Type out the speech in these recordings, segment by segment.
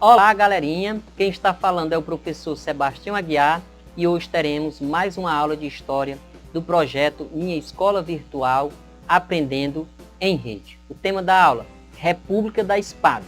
Olá, galerinha! Quem está falando é o professor Sebastião Aguiar e hoje teremos mais uma aula de História do projeto Minha Escola Virtual Aprendendo em Rede. O tema da aula, República da Espada.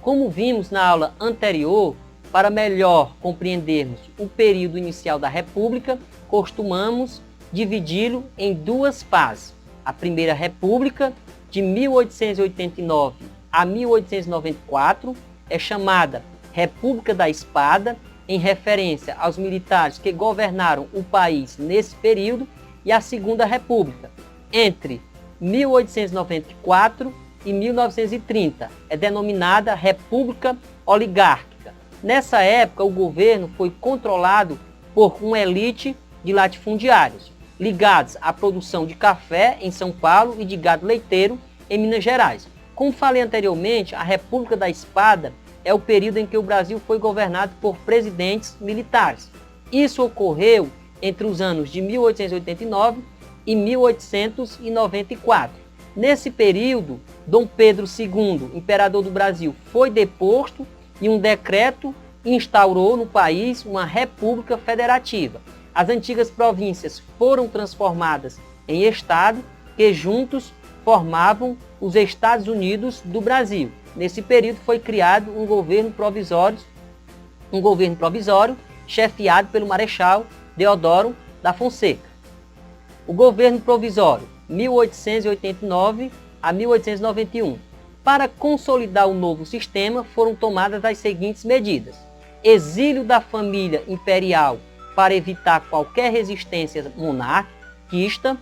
Como vimos na aula anterior, para melhor compreendermos o período inicial da República, costumamos dividi-lo em duas fases. A Primeira República, de 1889 a 1894, é chamada República da Espada, em referência aos militares que governaram o país nesse período, e a Segunda República, entre 1894 e 1930, é denominada República Oligárquica. Nessa época, o governo foi controlado por uma elite de latifundiários, ligados à produção de café em São Paulo e de gado leiteiro em Minas Gerais. Como falei anteriormente, a República da Espada é o período em que o Brasil foi governado por presidentes militares. Isso ocorreu entre os anos de 1889 e 1894. Nesse período, Dom Pedro II, imperador do Brasil, foi deposto e um decreto instaurou no país uma república federativa. As antigas províncias foram transformadas em estado que juntos formavam os Estados Unidos do Brasil. Nesse período foi criado um governo provisório chefiado pelo Marechal Deodoro da Fonseca. O governo provisório 1889 a 1891. Para consolidar o novo sistema foram tomadas as seguintes medidas: exílio da família imperial para evitar qualquer resistência monarquista.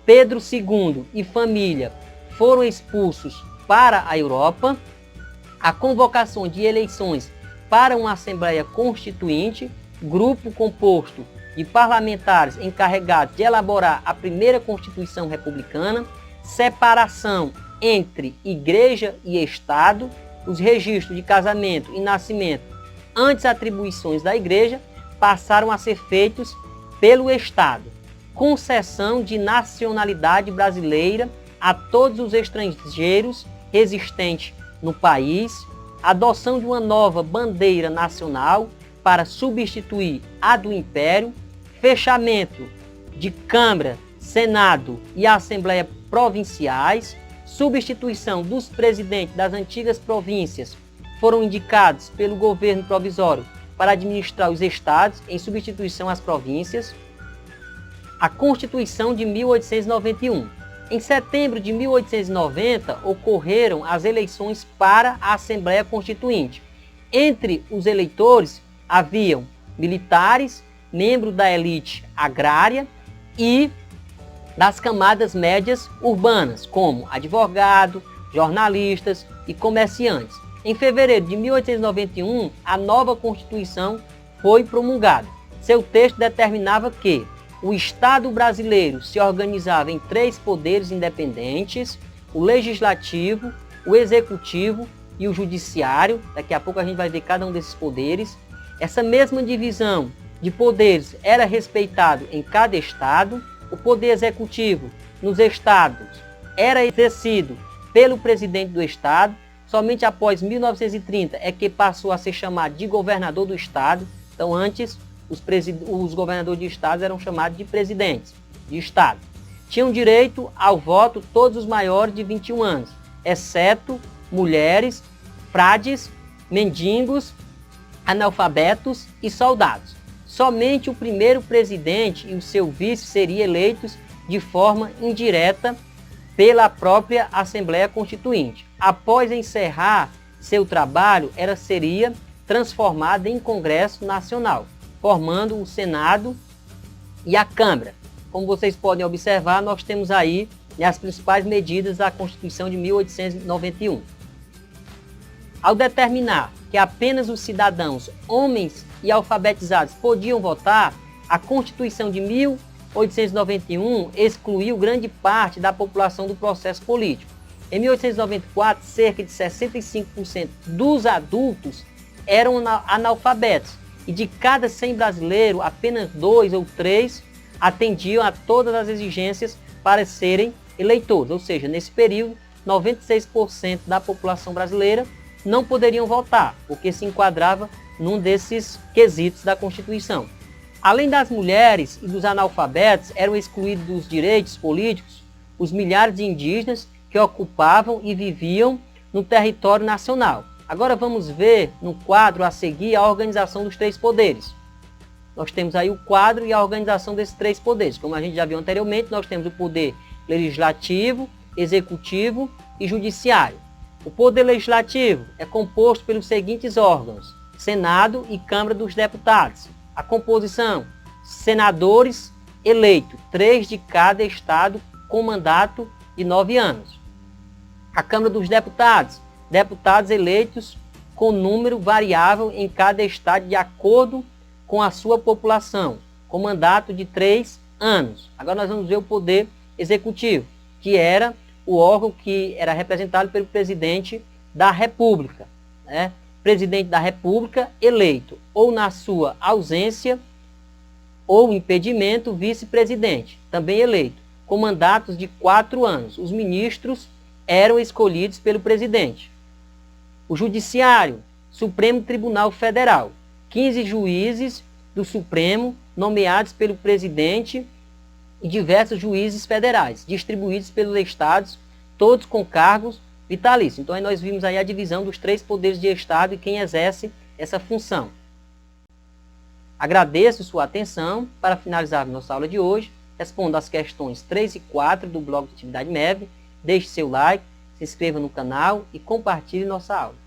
Pedro II e família foram expulsos para a Europa. A convocação de eleições para uma Assembleia Constituinte, grupo composto de parlamentares encarregados de elaborar a primeira Constituição Republicana, separação entre Igreja e Estado, os registros de casamento e nascimento antes atribuições da Igreja passaram a ser feitos pelo Estado. Concessão de nacionalidade brasileira a todos os estrangeiros residentes no país, adoção de uma nova bandeira nacional para substituir a do Império, fechamento de Câmara, Senado e Assembleia provinciais, substituição dos presidentes das antigas províncias foram indicados pelo governo provisório para administrar os estados em substituição às províncias. A Constituição de 1891. Em setembro de 1890, ocorreram as eleições para a Assembleia Constituinte. Entre os eleitores haviam militares, membros da elite agrária e das camadas médias urbanas, como advogados, jornalistas e comerciantes. Em fevereiro de 1891, a nova Constituição foi promulgada. Seu texto determinava que o Estado brasileiro se organizava em 3 poderes independentes: o Legislativo, o Executivo e o Judiciário. Daqui a pouco a gente vai ver cada um desses poderes. Essa mesma divisão de poderes era respeitado em cada Estado. O poder executivo nos estados era exercido pelo presidente do Estado. Somente após 1930 é que passou a ser chamado de governador do Estado. Então antes os governadores de Estado eram chamados de presidentes de Estado. Tinham direito ao voto todos os maiores de 21 anos, exceto mulheres, frades, mendigos, analfabetos e soldados. Somente o primeiro presidente e o seu vice seriam eleitos de forma indireta pela própria Assembleia Constituinte. Após encerrar seu trabalho, ela seria transformada em Congresso Nacional, formando o Senado e a Câmara. Como vocês podem observar, nós temos aí as principais medidas da Constituição de 1891. Ao determinar que apenas os cidadãos, homens e alfabetizados podiam votar, a Constituição de 1891 excluiu grande parte da população do processo político. Em 1894, cerca de 65% dos adultos eram analfabetos, e de cada 100 brasileiros, apenas 2 ou 3 atendiam a todas as exigências para serem eleitores. Ou seja, nesse período, 96% da população brasileira não poderiam votar, porque se enquadrava num desses quesitos da Constituição. Além das mulheres e dos analfabetos, eram excluídos dos direitos políticos os milhares de indígenas que ocupavam e viviam no território nacional. Agora vamos ver no quadro a seguir a organização dos três poderes. Nós temos aí o quadro e a organização desses três poderes. Como a gente já viu anteriormente, nós temos o poder legislativo, executivo e judiciário. O poder legislativo é composto pelos seguintes órgãos: Senado e Câmara dos Deputados. A composição: senadores eleitos, 3 de cada estado com mandato de 9 anos. A Câmara dos Deputados, deputados eleitos com número variável em cada estado de acordo com a sua população, com mandato de 3 anos. Agora nós vamos ver o poder executivo, que era o órgão que era representado pelo presidente da República, né? Presidente da República eleito, ou na sua ausência ou impedimento, vice-presidente, também eleito, com mandatos de 4 anos. Os ministros eram escolhidos pelo presidente. O Judiciário, Supremo Tribunal Federal, 15 juízes do Supremo nomeados pelo presidente e diversos juízes federais, distribuídos pelos estados, todos com cargos vitalícios. Então aí nós vimos aí a divisão dos 3 poderes de Estado e quem exerce essa função. Agradeço sua atenção. Para finalizar nossa aula de hoje, respondo às questões 3 e 4 do blog de Atividade MEV. Deixe seu like, se inscreva no canal e compartilhe nossa aula.